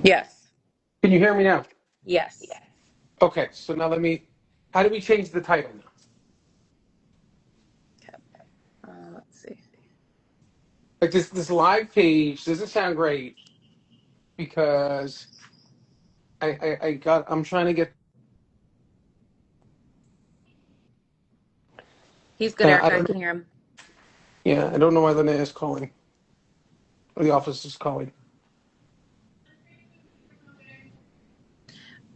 Yes. Can you hear me now? Yes. Okay, so now how do we change the title now? Okay. Let's see. Like this live page doesn't sound great because I'm trying to get, He's good, Eric. I I don't, can hear him. yeah, I don't know why Lynette is calling, or the office is calling.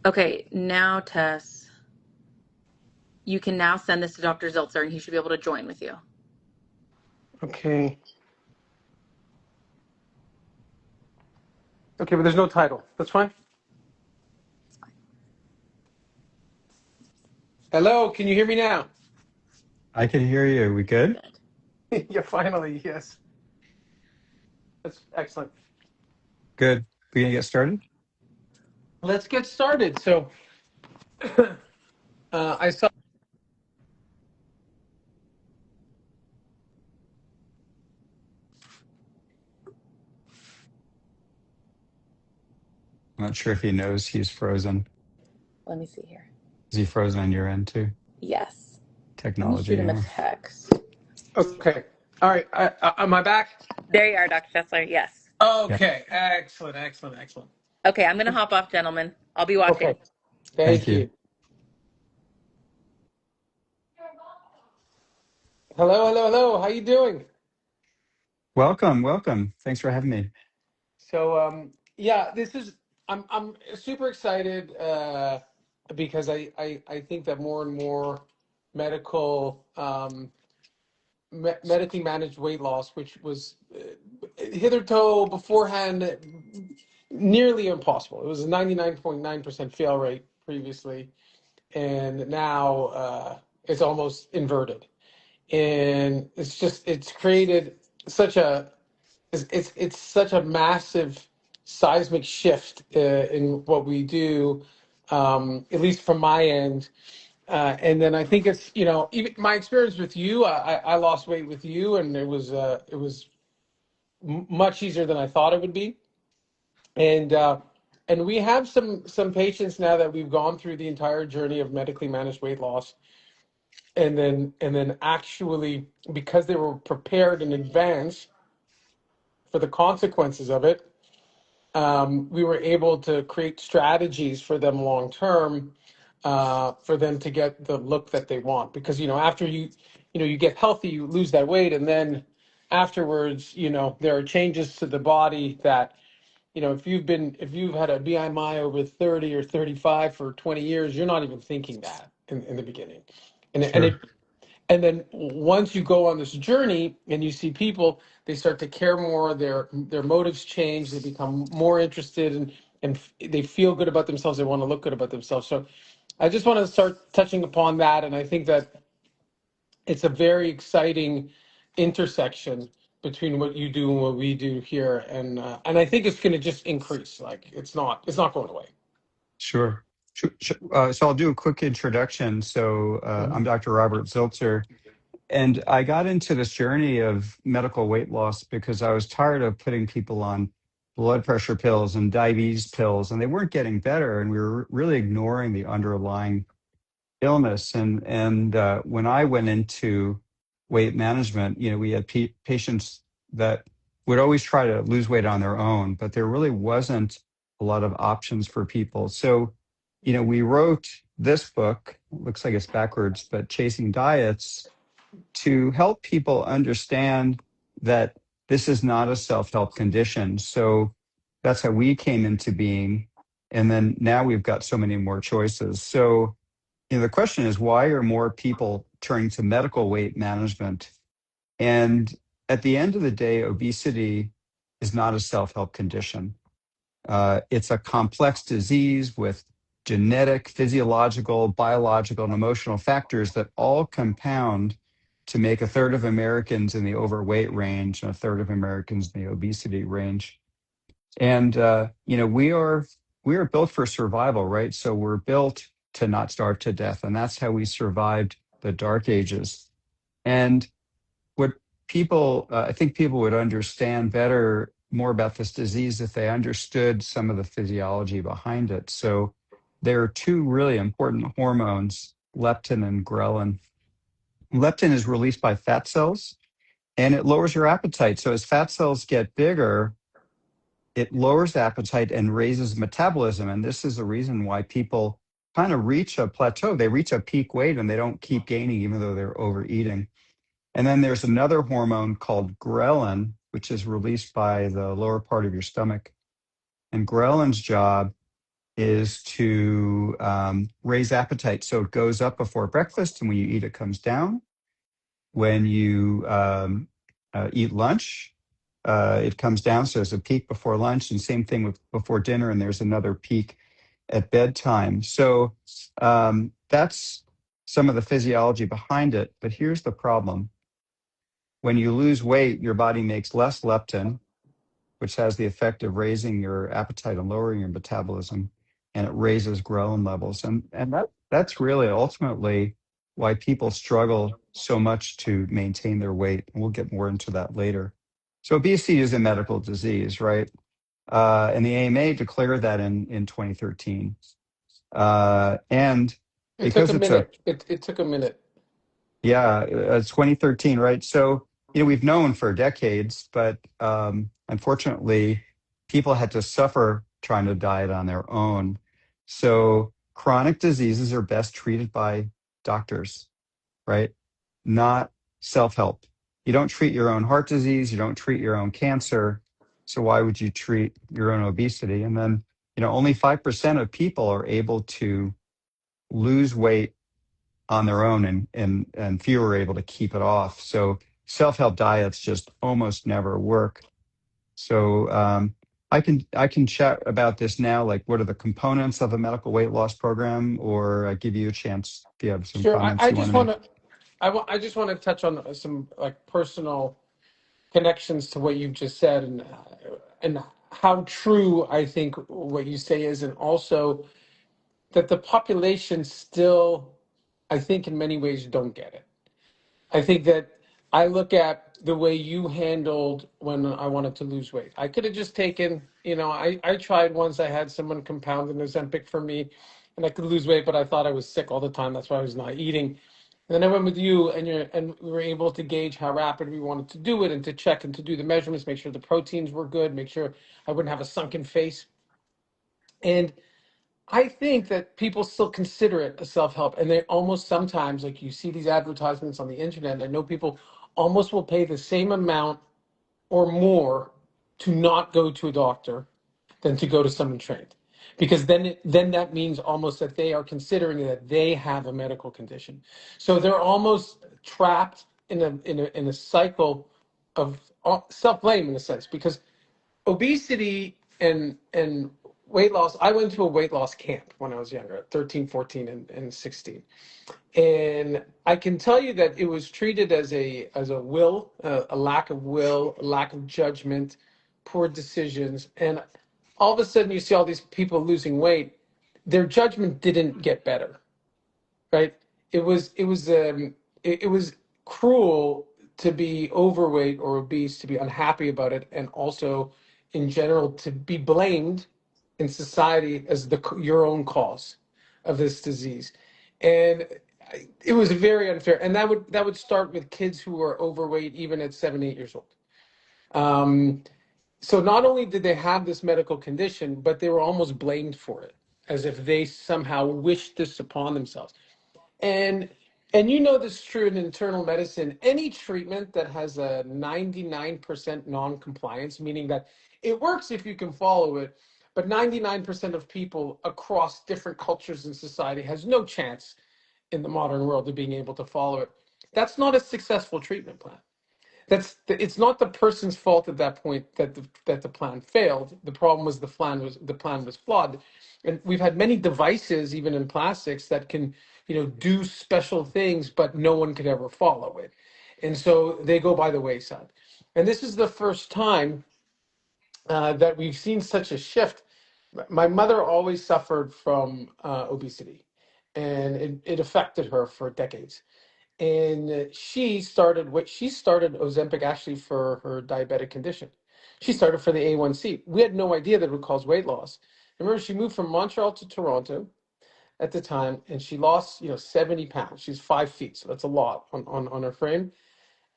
Okay, now Tess, you can now send this to Dr. Ziltzer and he should be able to join with you. Okay. Okay, but there's no title. That's fine. Hello, can you hear me now? I can hear you. We good? Good. Yeah, finally, yes. That's excellent. Good. We gonna get started? Let's get started. So, I saw. I'm not sure if he knows he's frozen. Let me see here. Is he frozen on your end too? Yes. Let me shoot Technology, him a yeah. text. Okay. All right. Am I back? There you are, Dr. Chesler. Yes. Yeah. Okay. Excellent. Excellent. Excellent. Okay, I'm going to hop off, gentlemen. I'll be Okay. watching. Thank Thank you. you. Hello. Hello. Hello. How you doing? Welcome, welcome. Thanks for having me. So, yeah, I'm super excited because I think that more and more medical medically managed weight loss, which was hitherto beforehand nearly impossible. It was a 99.9% fail rate previously, and now it's almost inverted. And it's created such a it's such a massive seismic shift in what we do, at least from my end. And then I think it's, even my experience with you. I lost weight with you, and it was much easier than I thought it would be. And we have some patients now that we've gone through the entire journey of medically managed weight loss, and then actually, because they were prepared in advance for the consequences of it, we were able to create strategies for them long term, for them to get the look that they want. Because after you get healthy, you lose that weight, and then afterwards, there are changes to the body that, if you've had a BMI over 30 or 35 for 20 years, you're not even thinking that in the beginning. And and Sure. it and then once you go on this journey and you see people, they start to care more, their motives change, they become more interested, and they feel good about themselves, they want to look good about themselves. So I just want to start touching upon that, and I think that it's a very exciting intersection between what you do and what we do here, and I think it's going to just increase. Like, it's not going away. Sure. So I'll do a quick introduction. So I'm Mhm. Dr. Robert Ziltzer, and I got into this journey of medical weight loss because I was tired of putting people on blood pressure pills and diabetes pills, and they weren't getting better, and we were really ignoring the underlying illness. And when I went into weight management, we had patients that would always try to lose weight on their own, but there really wasn't a lot of options for people. So, we wrote this book. Looks like it's backwards, but Chasing Diets, to help people understand that this is not a self-help condition. So that's how we came into being. And then now we've got so many more choices. So the question is, why are more people turning to medical weight management? And at the end of the day, obesity is not a self-help condition. It's a complex disease with genetic, physiological, biological, and emotional factors that all compound to make a third of Americans in the overweight range and a third of Americans in the obesity range. And we are built for survival, right? So we're built to not starve to death, and that's how we survived the dark ages. And what I think people would understand better more about this disease if they understood some of the physiology behind it. So there are two really important hormones, leptin and ghrelin. Leptin is released by fat cells and it lowers your appetite. So as fat cells get bigger, it lowers appetite and raises metabolism. And this is the reason why people kind of reach a plateau. They reach a peak weight and they don't keep gaining even though they're overeating. And then there's another hormone called ghrelin, which is released by the lower part of your stomach. And ghrelin's job is to raise appetite. So it goes up before breakfast, and when you eat, it comes down. When you eat lunch, it comes down. So there's a peak before lunch, and same thing with before dinner, and there's another peak at bedtime. So that's some of the physiology behind it. But here's the problem. When you lose weight, your body makes less leptin, which has the effect of raising your appetite and lowering your metabolism, and it raises ghrelin levels. And that's really ultimately why people struggle so much to maintain their weight. And we'll get more into that later. So obesity is a medical disease, right? And the AMA declared that in 2013. And It took a because it's a minute. It took a minute. Yeah, it's 2013, right? So, we've known for decades, but unfortunately, people had to suffer trying to diet on their own. So, chronic diseases are best treated by doctors, right? Not self-help. You don't treat your own heart disease, you don't treat your own cancer. So, why would you treat your own obesity? And then, only 5% of people are able to lose weight on their own, and few are able to keep it off. So self-help diets just almost never work. So I can chat about this now, like what are the components of a medical weight loss program, or I give you a chance if you have some Sure. comments I you want just to want make. to I just want to touch on some like personal connections to what you've just said, and how true I think what you say is, and also that the population still, I think, in many ways don't get it. I think that I look at the way you handled when I wanted to lose weight. I could have just taken, I tried once. I had someone compound an Ozempic for me, and I could lose weight, but I thought I was sick all the time. That's why I was not eating. And then I went with you, and we were able to gauge how rapid we wanted to do it, and to check and to do the measurements, make sure the proteins were good, make sure I wouldn't have a sunken face. And I think that people still consider it a self-help, and they almost sometimes, like you see these advertisements on the internet. I know people almost will pay the same amount or more to not go to a doctor than to go to someone trained, because then that means almost that they are considering that they have a medical condition. So they're almost trapped in a cycle of self-blame in a sense, because obesity and weight loss. I went to a weight loss camp when I was younger, at 13, 14, and 16. And I can tell you that it was treated as a lack of will, a lack of judgment, poor decisions. And all of a sudden you see all these people losing weight, their judgment didn't get better, right? It was cruel to be overweight or obese, to be unhappy about it, and also in general to be blamed in society as your own cause of this disease. And it was very unfair, and that would start with kids who are overweight even at 7, 8 years old. um, so not only did they have this medical condition, but they were almost blamed for it, as if they somehow wished this upon themselves. And this is true in internal medicine. Any treatment that has a 99% non-compliance, meaning that it works if you can follow it, but 99% of people across different cultures and society has no chance in the modern world of being able to follow it. That's not a successful treatment plan. It's not the person's fault at that point that the plan failed. The problem was the plan was flawed. And we've had many devices, even in plastics, that can do special things, but no one could ever follow it, and so they go by the wayside. And this is the first time that we've seen such a shift. My mother always suffered from obesity, and it affected her for decades. And she started Ozempic actually for her diabetic condition. She started for the A1C. We had no idea that it would cause weight loss. I remember she moved from Montreal to Toronto at the time, and she lost 70 pounds. She's 5 feet, so that's a lot on her frame.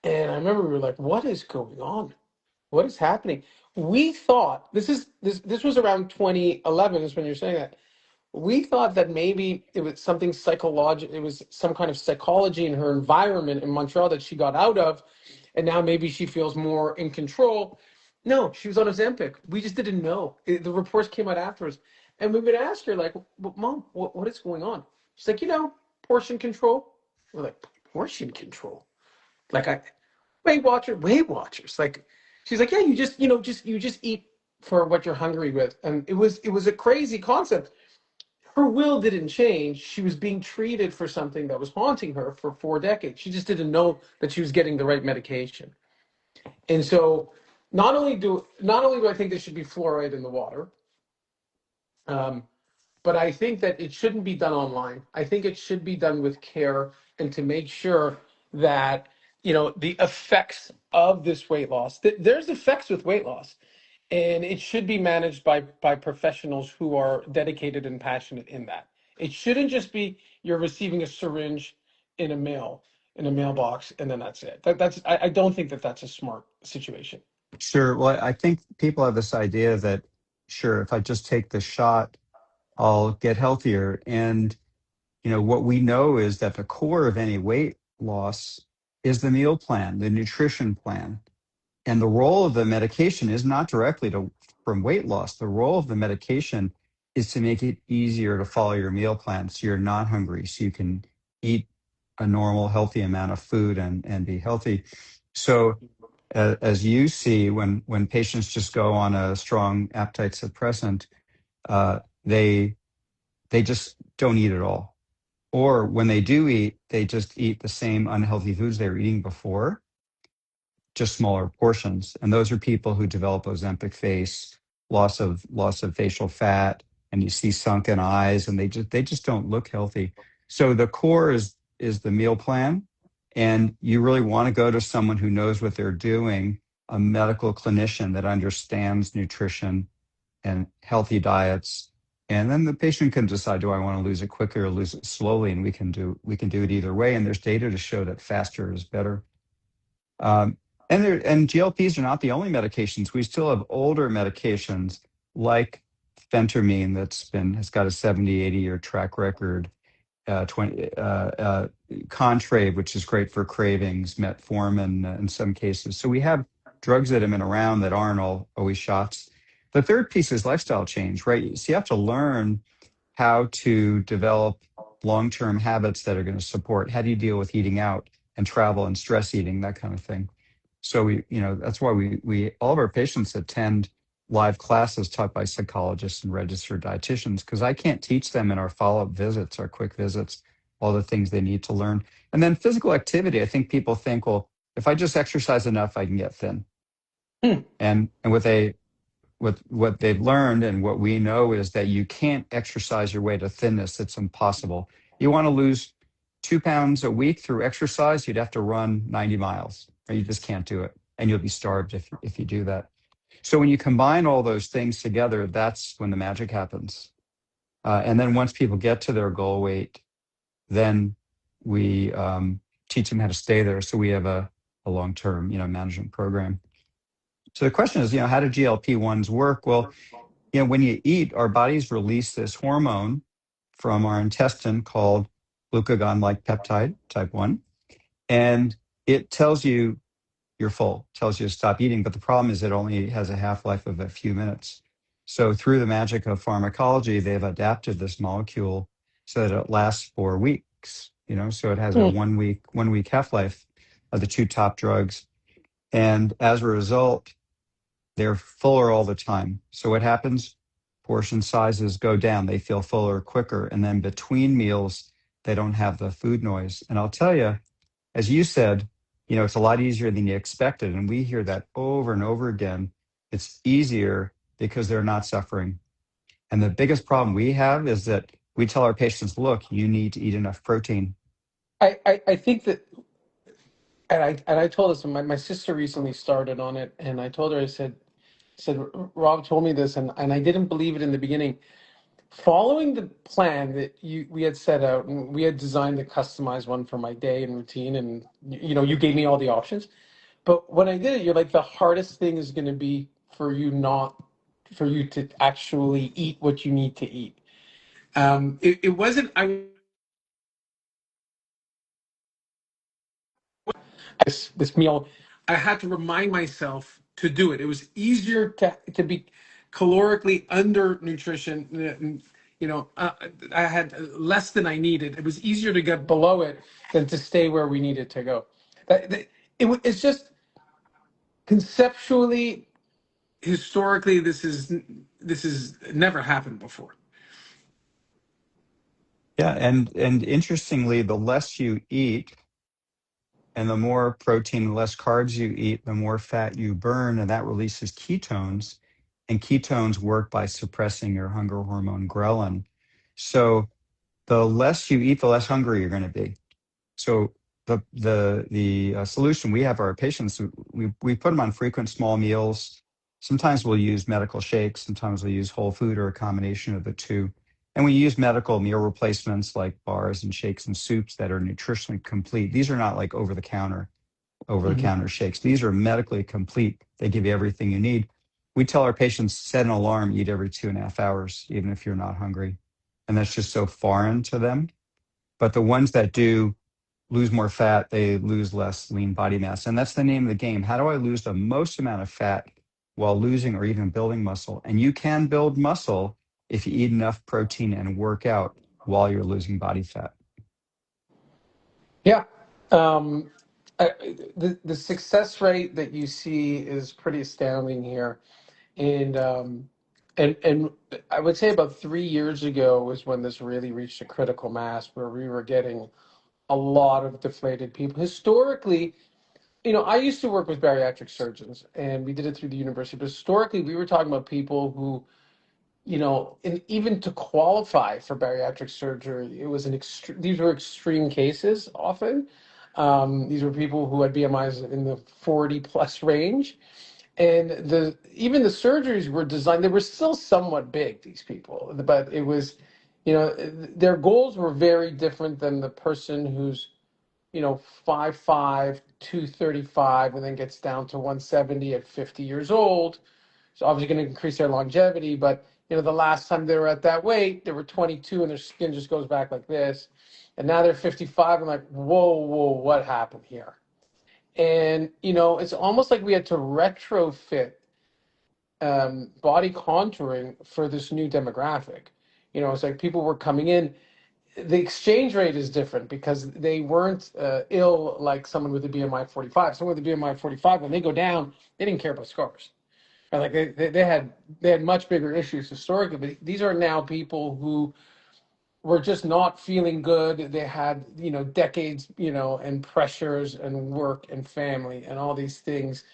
And I remember we were like, what is going on? What is happening? We thought this was around 2011 is when you're saying that. We thought that maybe it was something psychological. It was some kind of psychology in her environment in Montreal that she got out of, and now maybe she feels more in control. No, she was on Ozempic. We just didn't know. The reports came out afterwards, and we would ask her like, "Mom, what is going on?" She's like, portion control. We're like, portion control? Like Weight Watchers. Like, she's like, yeah, you just eat for what you're hungry with, and it was a crazy concept. Her will didn't change. She was being treated for something that was haunting her for 4 decades. She just didn't know that she was getting the right medication. And so, not only do I think there should be fluoride in the water, um, but I think that it shouldn't be done online. I think it should be done with care and to make sure that the effects of this weight loss. There's effects with weight loss, and it should be managed by professionals who are dedicated and passionate in that. It shouldn't just be you're receiving a syringe in a mailbox, and then that's it. I don't think that that's a smart situation. Sure. Well, I think people have this idea that, sure, if I just take the shot, I'll get healthier. And, what we know is that the core of any weight loss is the meal plan, the nutrition plan. And the role of the medication is not directly from weight loss. The role of the medication is to make it easier to follow your meal plan so you're not hungry, so you can eat a normal, healthy amount of food and be healthy. So as you see, when patients just go on a strong appetite suppressant, uh, they they just don't eat at all. Or when they do eat, they just eat the same unhealthy foods they were eating before, just smaller portions. And those are people who develop Ozempic face, loss of facial fat, and you see sunken eyes, and they just don't look healthy. So the core is the meal plan, and you really want to go to someone who knows what they're doing, a medical clinician that understands nutrition and healthy diets. And then the patient can decide, do I want to lose it quickly or lose it slowly? And we can do it either way. And there's data to show that faster is better. Um, and GLPs are not the only medications. We still have older medications like phentermine has got a 70, 80-year track record. 20 Contrave, which is great for cravings, metformin in some cases. So we have drugs that have been around that aren't always shots. The third piece is lifestyle change, right? So you have to learn how to develop long-term habits that are going to support. How do you deal with eating out and travel and stress eating, that kind of thing? So that's why we all of our patients attend live classes taught by psychologists and registered dietitians, because I can't teach them in our follow-up visits, our quick visits, all the things they need to learn. And then physical activity. I think people think, well, if I just exercise enough, I can get thin. Hmm. And what they've learned and what we know is that you can't exercise your way to thinness. It's impossible. You want to lose 2 pounds a week through exercise, you'd have to run 90 miles, or you just can't do it. And you'll be starved if you do that. So when you combine all those things together, that's when the magic happens. And then once people get to their goal weight, then we teach them how to stay there. So we have a long-term, management program. So the question is, how do GLP-1s work? Well, when you eat, our bodies release this hormone from our intestine called glucagon-like peptide, type 1. And it tells you you're full, tells you to stop eating. But the problem is it only has a half-life of a few minutes. So through the magic of pharmacology, they've adapted this molecule so that it lasts for weeks. So it has a Hmm. one week half-life of the two top drugs. And as a result, they're fuller all the time. So what happens? Portion sizes go down. They feel fuller quicker. And then between meals, they don't have the food noise. And I'll tell you, as you said, it's a lot easier than you expected. And we hear that over and over again. It's easier because they're not suffering. And the biggest problem we have is that we tell our patients, look, you need to eat enough protein. I think that And I told this, my sister recently started on it, and I told her, I said, Rob told me this, and I didn't believe it in the beginning. Following the plan that we had set out, and we had designed the customized one for my day and routine, and you gave me all the options. But when I did it, you're like, the hardest thing is going to be for you to actually eat what you need to eat. It wasn't this meal. I had to remind myself to do it. It was easier to be calorically under nutrition. I had less than I needed. It was easier to get below it than to stay where we needed to go. It's just conceptually, historically, this is never happened before. Yeah, and interestingly, the less you eat and the more protein, the less carbs you eat, the more fat you burn, and that releases ketones. And ketones work by suppressing your hunger hormone ghrelin. So the less you eat, the less hungry you're going to be. So the solution we have for our patients, we put them on frequent small meals. Sometimes we'll use medical shakes. Sometimes we'll use whole food or a combination of the two. And we use medical meal replacements like bars and shakes and soups that are nutritionally complete. These are not like over the Mhm. counter shakes. These are medically complete. They give you everything you need. We tell our patients, set an alarm, eat every 2.5 hours, even if you're not hungry. And that's just so foreign to them. But the ones that do lose more fat, they lose less lean body mass. And that's the name of the game. How do I lose the most amount of fat while losing or even building muscle? And you can build muscle if you eat enough protein and work out while you're losing body fat. Yeah. Um, the success rate that you see is pretty astounding here. And I would say about 3 years ago was when this really reached a critical mass where we were getting a lot of deflated people. Historically, I used to work with bariatric surgeons, and we did it through the university. But historically, we were talking about people who, and even to qualify for bariatric surgery, it was these were extreme cases often. These were people who had BMIs in the 40 plus range, and even the surgeries were designed. They were still somewhat big, these people, but it was, their goals were very different than the person who's 5'5", 235, and then gets down to 170 at 50 years old. So obviously going to increase their longevity. But the last time they were at that weight, they were 22, and their skin just goes back like this. And now they're 55. I'm like, whoa, what happened here? And it's almost like we had to retrofit body contouring for this new demographic. It's like people were coming in. The exchange rate is different because they weren't ill like someone with a BMI 45. Someone with a BMI 45, when they go down, they didn't care about scars. And like they had much bigger issues historically, but these are now people who were just not feeling good. They had decades and pressures and work and family and all these things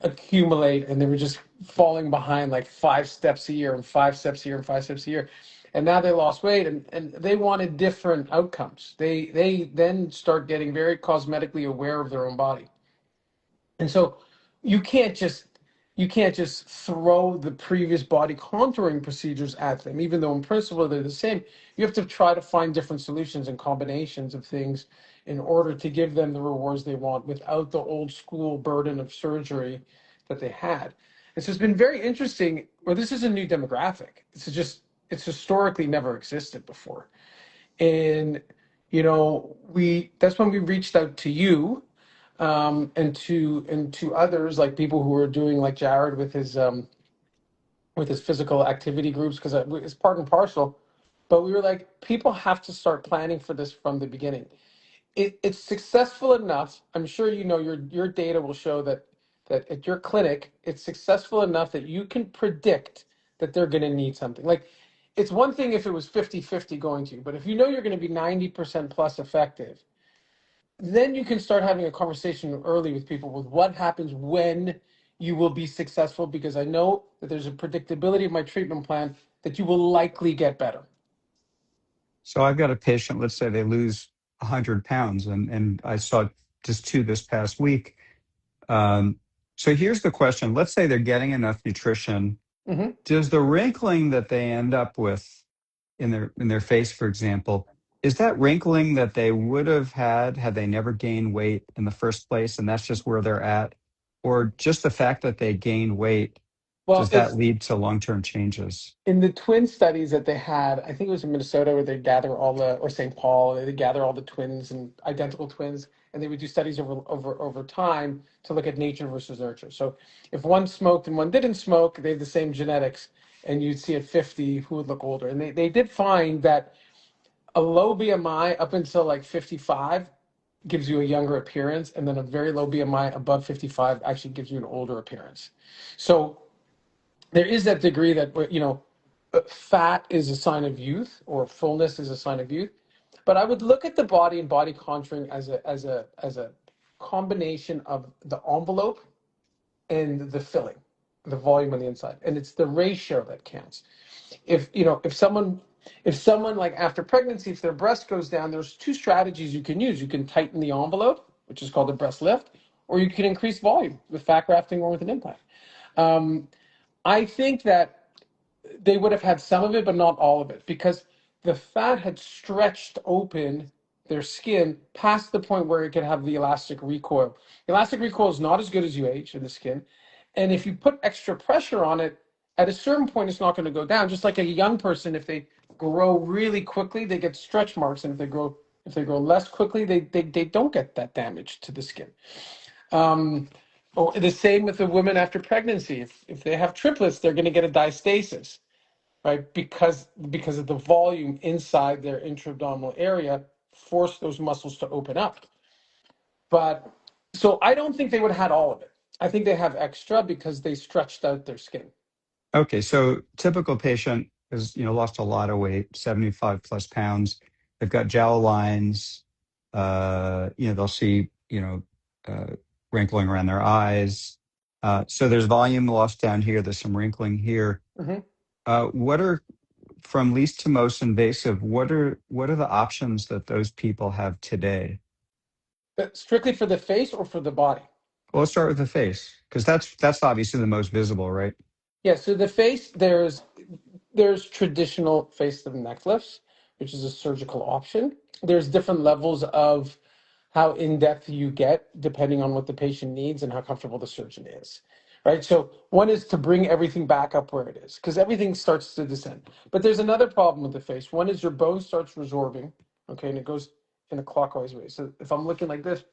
accumulate, and they were just falling behind like 5 steps a year and 5 steps a year and 5 steps a year. And now they lost weight, and they wanted different outcomes. They then start getting very cosmetically aware of their own body. And so you can't just you can't just throw the previous body contouring procedures at them, even though in principle they're the same. You have to try to find different solutions and combinations of things in order to give them the rewards they want without the old school burden of surgery that they had. And so it's been very interesting. Well, this is a new demographic. It's historically never existed before. And we that's when we reached out to you, and to others, like people who are doing, like Jared with his physical activity groups, because it's part and parcel. But we were like, people have to start planning for this from the beginning. It's successful enough. I'm sure your data will show that at your clinic, it's successful enough that you can predict that they're going to need something. Like, it's one thing if it was 50-50 going to you, but if you know you're going to be 90% plus effective, then you can start having a conversation early with people with what happens when you will be successful, because I know that there's a predictability of my treatment plan that you will likely get better. So I've got a patient, let's say they lose 100 pounds, and I saw just two this past week. So here's the question. Let's say they're getting enough nutrition. Hmm. Does the wrinkling that they end up with in their face, for example, is that wrinkling that they would have had they never gained weight in the first place, and that's just where they're at? Or just the fact that they gain weight, Well, does that it's lead to long-term changes? in the twin studies that they had. I think it was in Minnesota where they gather all the, or St. Paul, they gather all the twins and identical twins, and they would do studies over time to look at nature versus nurture. So if one smoked and one didn't smoke, they have the same genetics, and you'd see at 50 who would look older. And they did find that a low BMI up until like 55 gives you a younger appearance, and then a very low BMI above 55 actually gives you an older appearance. So there is that degree that, fat is a sign of youth, or fullness is a sign of youth. But I would look at the body and body contouring as a combination of the envelope and the filling, the volume on the inside, and it's the ratio that counts. If someone like after pregnancy, if their breast goes down, there's two strategies you can use. You can tighten the envelope, which is called the breast lift, or you can increase volume with fat grafting or with an implant. Um, I think that they would have had some of it, but not all of it, because the fat had stretched open their skin past the point where it could have the elastic recoil. The elastic recoil is not as good as you age in the skin. And if you put extra pressure on it, at a certain point, it's not going to go down. Just like a young person, if they grow really quickly, they get stretch marks. And if they grow less quickly, they don't get that damage to the skin. Or the same with the women after pregnancy. If they have triplets, they're going to get a diastasis, right? Because of the volume inside their intra-abdominal area force those muscles to open up. But so I don't think they would have had all of it. I think they have extra because they stretched out their skin. Okay, so typical patient has, lost a lot of weight, 75 plus pounds. They've got jowl lines. They'll see, uh, wrinkling around their eyes. So there's volume loss down here. There's some wrinkling here. Hmm. What are, from least to most invasive, what are the options that those people have today? But strictly for the face or for the body? Well, let's start with the face, because that's obviously the most visible, right? Yeah, so the face, there's traditional face and neck lifts, which is a surgical option. There's different levels of how in-depth you get depending on what the patient needs and how comfortable the surgeon is. Right? So one is to bring everything back up where it is, because everything starts to descend. But there's another problem with the face. One is your bone starts resorbing, okay, and it goes in a clockwise way. So if I'm looking like this,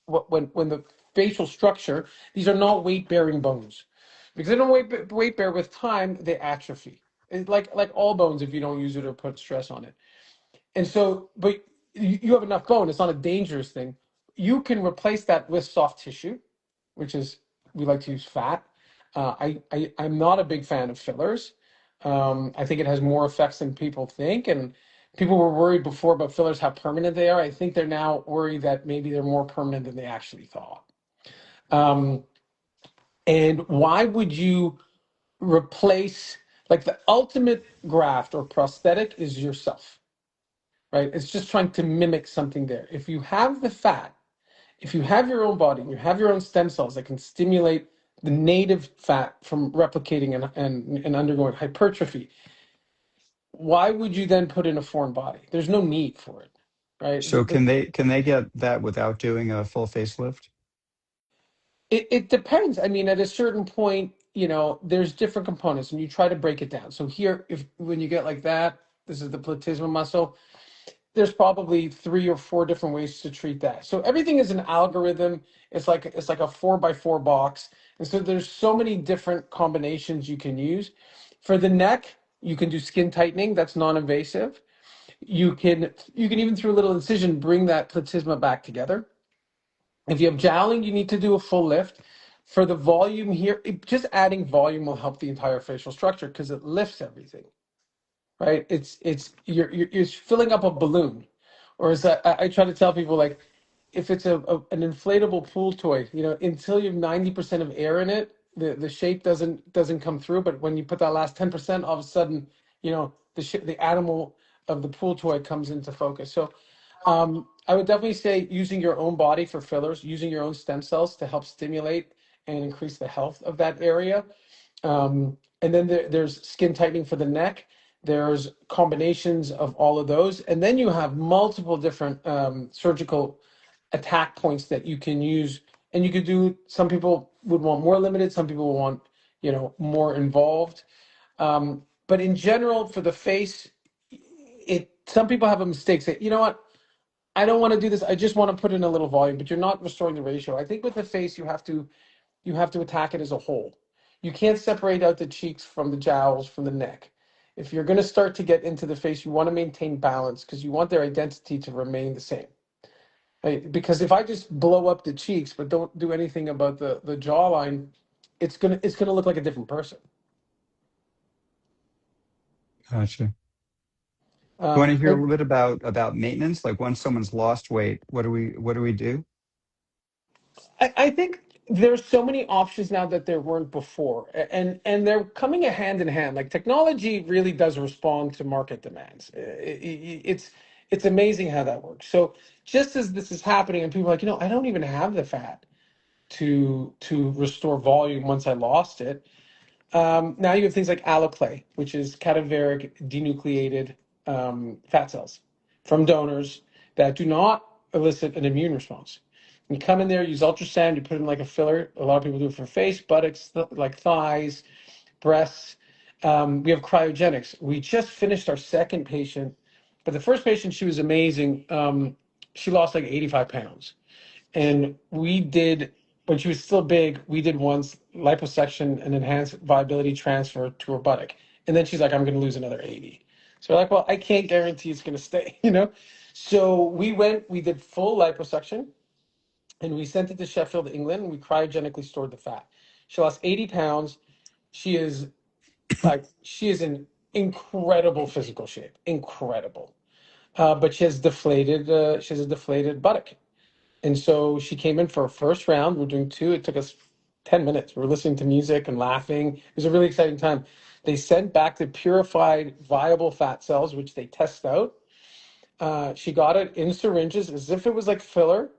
when the facial structure, these are not weight-bearing bones, because they don't weight bear. With time they atrophy. It's like all bones if you don't use it or put stress on it. And so, but you have enough bone, it's not a dangerous thing. You can replace that with soft tissue, which is, we like to use fat. I'm not a big fan of fillers. I think it has more effects than people think. And people were worried before about fillers, how permanent they are. I think they're now worried that maybe they're more permanent than they actually thought. Um, and why would you replace, like, the ultimate graft or prosthetic is yourself, right? It's just trying to mimic something there. If you have the fat, if you have your own body, you have your own stem cells that can stimulate the native fat from replicating and undergoing hypertrophy, why would you then put in a foreign body? There's no need for it, right? So can they get that without doing a full facelift? It depends. I mean, at a certain point, there's different components, and you try to break it down. So here, if when you get like that, this is the platysma muscle. There's probably 3 or 4 different ways to treat that. So everything is an algorithm. It's like a 4x4 box, and so there's so many different combinations you can use. For the neck, you can do skin tightening. That's non-invasive. You can even through a little incision bring that platysma back together. If you have jowling, you need to do a full lift. For the volume here, just adding volume will help the entire facial structure because it lifts everything, right? You're filling up a balloon, or as I try to tell people, like, if it's an inflatable pool toy, until you have 90% of air in it, the shape doesn't come through. But when you put that last 10%, all of a sudden, the animal of the pool toy comes into focus. So I would definitely say using your own body for fillers, using your own stem cells to help stimulate and increase the health of that area. And then there's skin tightening for the neck. There's combinations of all of those. And then you have multiple different surgical attack points that you can use. And you could do, some people would want more limited, some people want, more involved. But in general, for the face, some people have a mistake. Say, you know what? I don't want to do this. I just want to put in a little volume, but you're not restoring the ratio. I think with the face, you have to attack it as a whole. You can't separate out the cheeks from the jowls from the neck. If you're going to start to get into the face, you want to maintain balance because you want their identity to remain the same. Right? Because if I just blow up the cheeks but don't do anything about the jawline, it's gonna look like a different person. Gotcha. You want to Um, hear a little bit about maintenance? Like once someone's lost weight, what do we do? I think there's so many options now that there weren't before, and they're coming a hand in hand. Like technology really does respond to market demands. It's amazing how that works. So just as this is happening, and people are like, I don't even have the fat to restore volume once I lost it. Now you have things like alloclay, which is cadaveric denucleated fat cells from donors that do not elicit an immune response. You come in there, use ultrasound, you put in like a filler. A lot of people do it for face, buttocks, like thighs, breasts. We have cryogenics. We just finished our second patient, but the first patient, she was amazing. She lost like 85 pounds. And we did, when she was still big, we did once liposuction and enhanced viability transfer to her buttock. And then she's like, I'm going to lose another 80. So we're like, well, I can't guarantee it's going to stay. So we did full liposuction and we sent it to Sheffield, England, and we cryogenically stored the fat. She lost 80 pounds. She is in incredible physical shape, incredible. But she has a deflated buttock. And so she came in for her first round. We're doing two. It took us 10 minutes. We were listening to music and laughing. It was a really exciting time. They sent back the purified viable fat cells, which they test out. She got it in syringes as if it was like filler.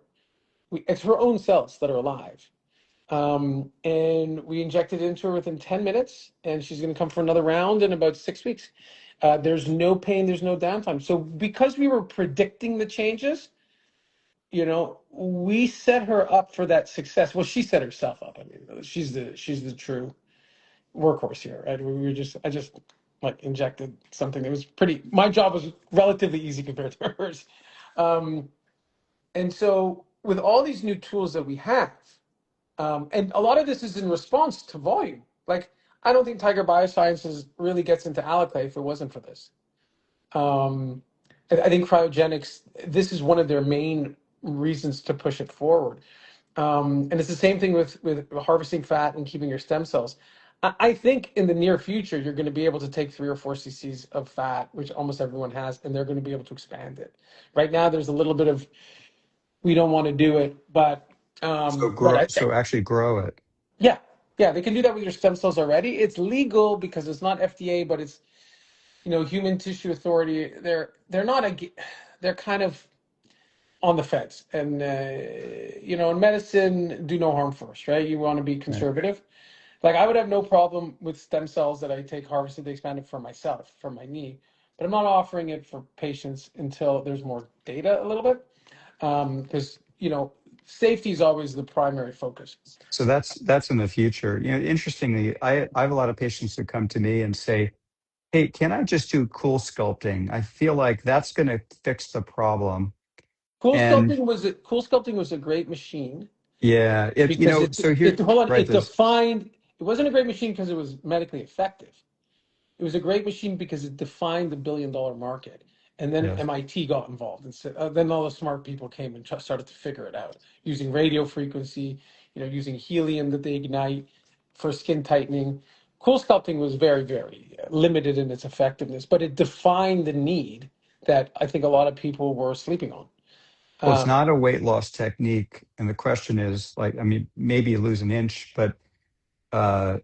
It's her own cells that are alive. And we injected it into her within 10 minutes, and she's going to come for another round in about 6 weeks. There's no pain, there's no downtime. So because we were predicting the changes, we set her up for that success. Well, she set herself up. I mean, she's the true workhorse here, right? I just like injected something that was pretty. My job was relatively easy compared to hers, um, and so with all these new tools that we have, and a lot of this is in response to volume. Like I don't think Tiger Biosciences really gets into alloclay if it wasn't for this. Um, I think cryogenics. This is one of their main reasons to push it forward. And it's the same thing with harvesting fat and keeping your stem cells. I think in the near future, you're going to be able to take 3 or 4 cc's of fat, which almost everyone has, and they're going to be able to expand it. Right now, there's a little bit of, we don't want to do it, but So but grow, so actually grow it. yeah, yeah, they can do that with your stem cells already. It's legal because it's not FDA, but it's Human Tissue Authority. They're not they're kind of on the fence, and in medicine, do no harm first, right? You want to be Right. conservative. Like I would have no problem with stem cells that I take harvested, expanded for myself, for my knee, but I'm not offering it for patients until there's more data a little bit, because safety is always the primary focus. So that's in the future. Interestingly, I have a lot of patients who come to me and say, "Hey, can I just do cool sculpting? I feel like that's going to fix the problem." And Cool sculpting was a great machine yeah, because so here, hold on, right, it there's, defined. It wasn't a great machine because it was medically effective. It was a great machine because it defined the billion-dollar market. And then yes. MIT got involved, and then all the smart people came and started to figure it out using radio frequency, using helium that they ignite for skin tightening. Cool sculpting was very, very limited in its effectiveness, but it defined the need that I think a lot of people were sleeping on. Well, it's Um, not a weight loss technique. And the question is like, I mean, maybe you lose an inch, but uh,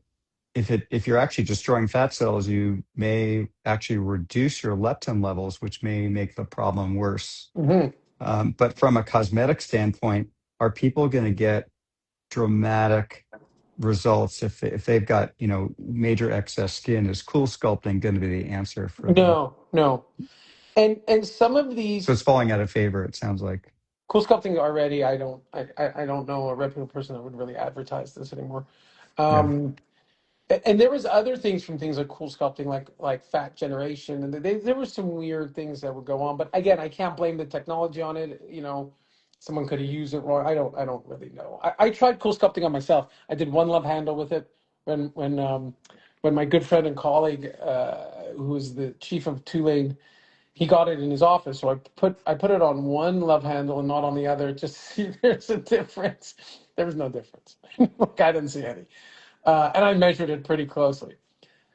if you're actually destroying fat cells, you may actually reduce your leptin levels, which may make the problem worse. mhm. But from a cosmetic standpoint, are people going to get dramatic results if they've got major excess skin? Is cool sculpting going to be the answer for them? No. And some of So these it's falling out of favor, it sounds like. cool sculpting already, I don't know a reputable person that would really advertise this anymore. Yeah, Um, and there was other things from things like cool sculpting, like fat generation, and there were some weird things that would go on. But again, I can't blame the technology on it. Someone could have used it wrong. I don't really know. I tried cool sculpting on myself. I did one love handle with it when my good friend and colleague, who was the chief of Tulane, he got it in his office. So I put it on one love handle and not on the other, just to see if there's a difference. There was no difference. Like, I didn't see any. And I measured it pretty closely.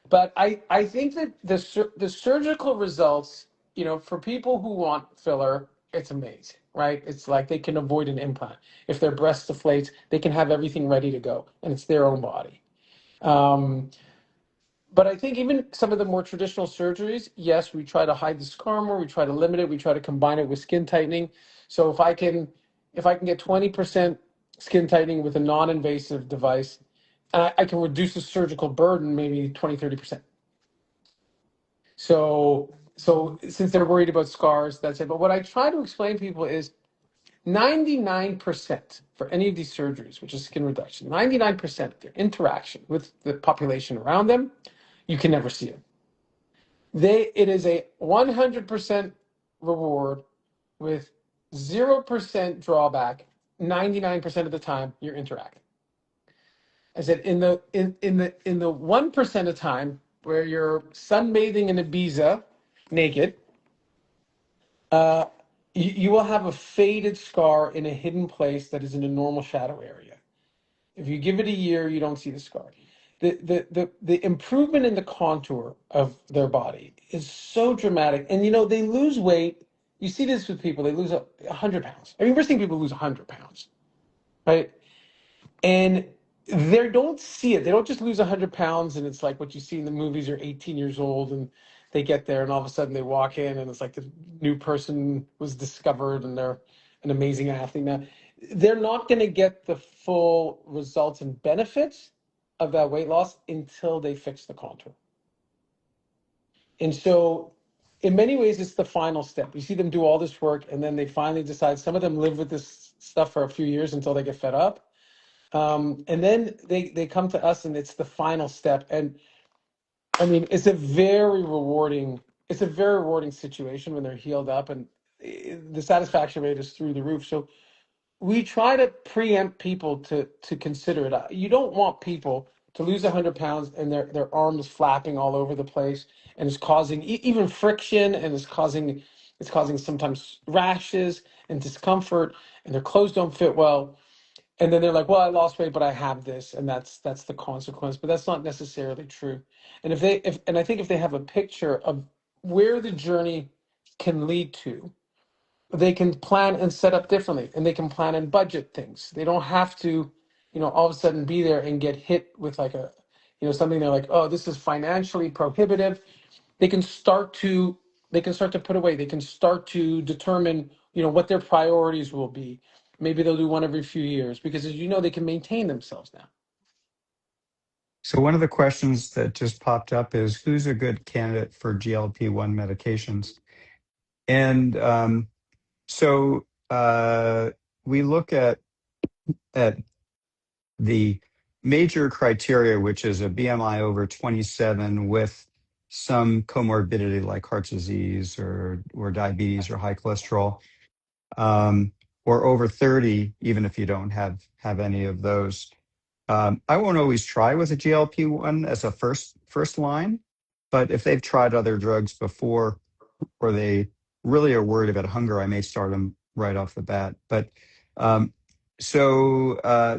But I think that the surgical results, for people who want filler, it's amazing, right? It's like they can avoid an implant. If their breast deflates, they can have everything ready to go, and it's their own body. Um, but I think even some of the more traditional surgeries, yes, we try to hide the scar more, we try to limit it, we try to combine it with skin tightening. So if I can get 20% skin tightening with a non-invasive device, I can reduce the surgical burden maybe 20-30%. So since they're worried about scars, that's it. But what I try to explain to people is 99% for any of these surgeries, which is skin reduction, 99% of their interaction with the population around them, you can never see it. It is a 100% reward with 0% drawback 99% of the time you're interacting. I said in the 1% of time where you're sunbathing in Ibiza naked, uh, you will have a faded scar in a hidden place that is in a normal shadow area. If you give it a year, you don't see the scar. The improvement in the contour of their body is so dramatic. And they lose weight. You see this with people, they lose 100 pounds. I mean, we're seeing people lose 100 pounds, right? And they don't see it. They don't just lose 100 pounds and it's like what you see in the movies. You're 18 years old and they get there and all of a sudden they walk in and it's like the new person was discovered and they're an amazing athlete. Now, they're not going to get the full results and benefits of that weight loss until they fix the contour. And so in many ways, it's the final step. You see them do all this work and then they finally decide. Some of them live with this stuff for a few years until they get fed up. And then they come to us and it's the final step. And I mean, it's a very rewarding situation when they're healed up and the satisfaction rate is through the roof. So we try to preempt people to consider it. You don't want people to lose 100 pounds and their arms flapping all over the place and it's causing even friction and it's causing sometimes rashes and discomfort and their clothes don't fit well. And then they're like, well, I lost weight, but I have this, and that's the consequence. But that's not necessarily true. And I think if they have a picture of where the journey can lead to, they can plan and set up differently, and they can plan and budget things. They don't have to, all of a sudden be there and get hit with like something they're like, oh, this is financially prohibitive. They can start to put away. They can start to determine, what their priorities will be. Maybe they'll do one every few years because, as you know, they can maintain themselves now. So one of the questions that just popped up is who's a good candidate for GLP-1 medications? And so we look at the major criteria, which is a BMI over 27 with some comorbidity like heart disease or diabetes or high cholesterol, or over 30, even if you don't have any of those. I won't always try with a GLP-1 as a first line, but if they've tried other drugs before or they really are worried about hunger, I may start them right off the bat. But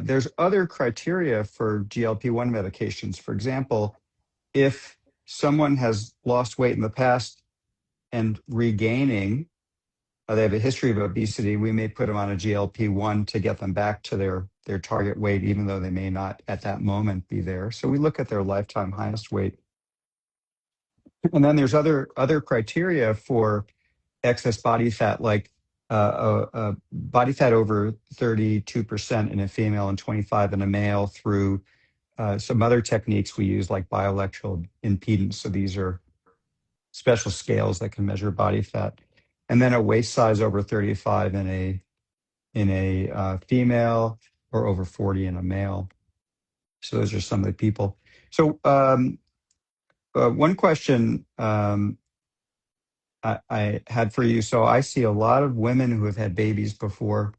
there's other criteria for GLP-1 medications. For example, if someone has lost weight in the past and regaining, they have a history of obesity, we may put them on a GLP-1 to get them back to their target weight, even though they may not at that moment be there. So we look at their lifetime highest weight. And then there's other criteria for excess body fat, like body fat over 32% in a female and 25 in a male through some other techniques we use, like bioelectrical impedance. So these are special scales that can measure body fat, and then a waist size over 35 in a female, or over 40 in a male. So those are some of the people. So one question I had for you. So I see a lot of women who have had babies before,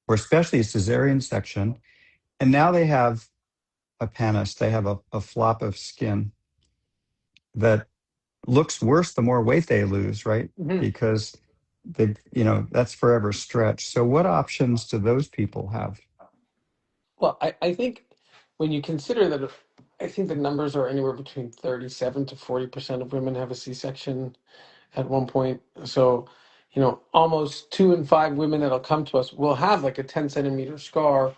or especially a cesarean section, and now they have a panis. They have a flop of skin that looks worse the more weight they lose, right? Mhm. Because that's forever stretched. So what options do those people have? Well, I think when you consider that, I think the numbers are anywhere between 37 to 40% of women have a C-section at one point. So, almost 2 in 5 women that'll come to us will have like a 10 centimeter scar,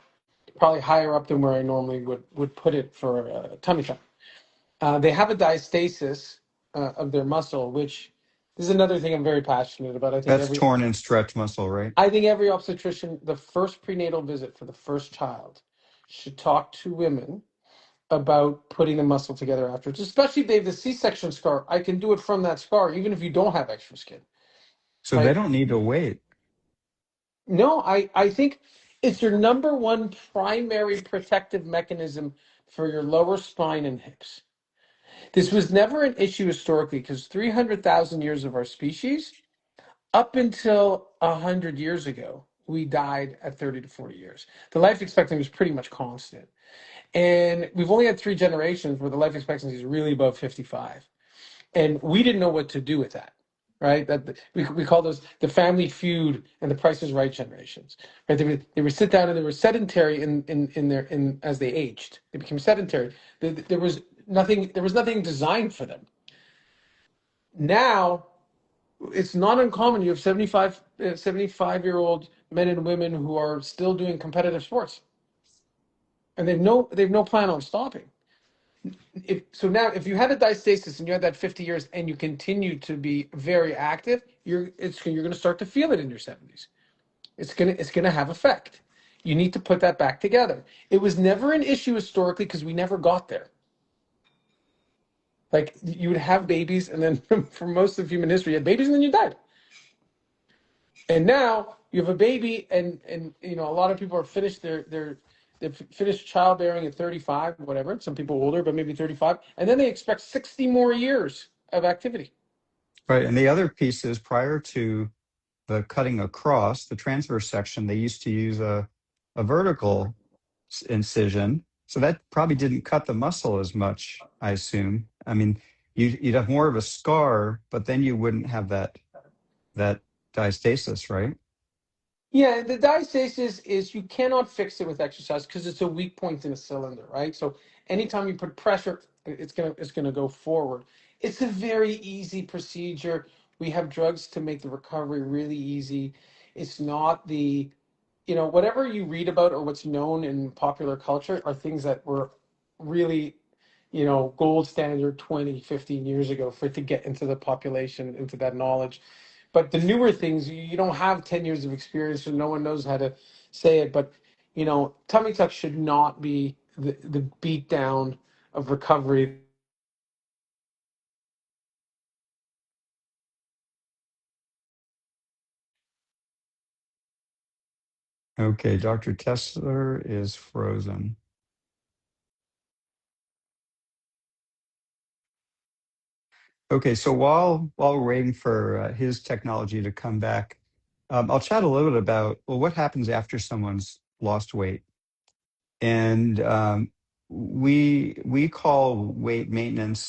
probably higher up than where I normally would put it for a tummy tuck. They have a diastasis of their muscle, which is another thing I'm very passionate about. That's torn and stretch muscle, right? I think every obstetrician, the first prenatal visit for the first child, should talk to women about putting the muscle together afterwards, especially if they have the C-section scar. I can do it from that scar, even if you don't have extra skin, So they right? don't need to wait. No, I think it's your number one primary protective mechanism for your lower spine and hips. This was never an issue historically because 300,000 years of our species, up until 100 years ago, we died at 30 to 40 years. The life expectancy was pretty much constant. And we've only had 3 generations where the life expectancy is really above 55. And we didn't know what to do with that, right? We call those the Family Feud and the Price is Right generations, right? They were sit down and they were sedentary in as they aged. They became sedentary. There was nothing designed for them. Now it's not uncommon. You have 75-year-old men and women who are still doing competitive sports, and they've no plan on stopping. So now, if you had a diastasis and you had that 50 years and you continue to be very active, you're going to start to feel it in your 70s. It's going to have effect. You need to put that back together. It was never an issue historically because we never got there. Like, you would have babies, and then for most of human history, you had babies and then you died. And now you have a baby, and a lot of people are finished they've finished childbearing at 35, whatever. Some people older, but maybe 35, and then they expect 60 more years of activity. Right. And the other piece is, prior to the cutting across, the transverse section, they used to use a vertical incision. So that probably didn't cut the muscle as much, I assume. I mean, you'd have more of a scar, but then you wouldn't have that diastasis, right? Yeah, the diastasis is you cannot fix it with exercise because it's a weak point in a cylinder, right? So anytime you put pressure, it's gonna go forward. It's a very easy procedure. We have drugs to make the recovery really easy. It's not whatever you read about or what's known in popular culture are things that were really, gold standard 20, 15 years ago for it to get into the population, into that knowledge. But the newer things, you don't have 10 years of experience and no one knows how to say it. But, tummy tuck should not be the beat down of recovery. Okay, Dr. Tessler is frozen. Okay, so while we're waiting for his technology to come back, I'll chat a little bit about, well, what happens after someone's lost weight. And we call weight maintenance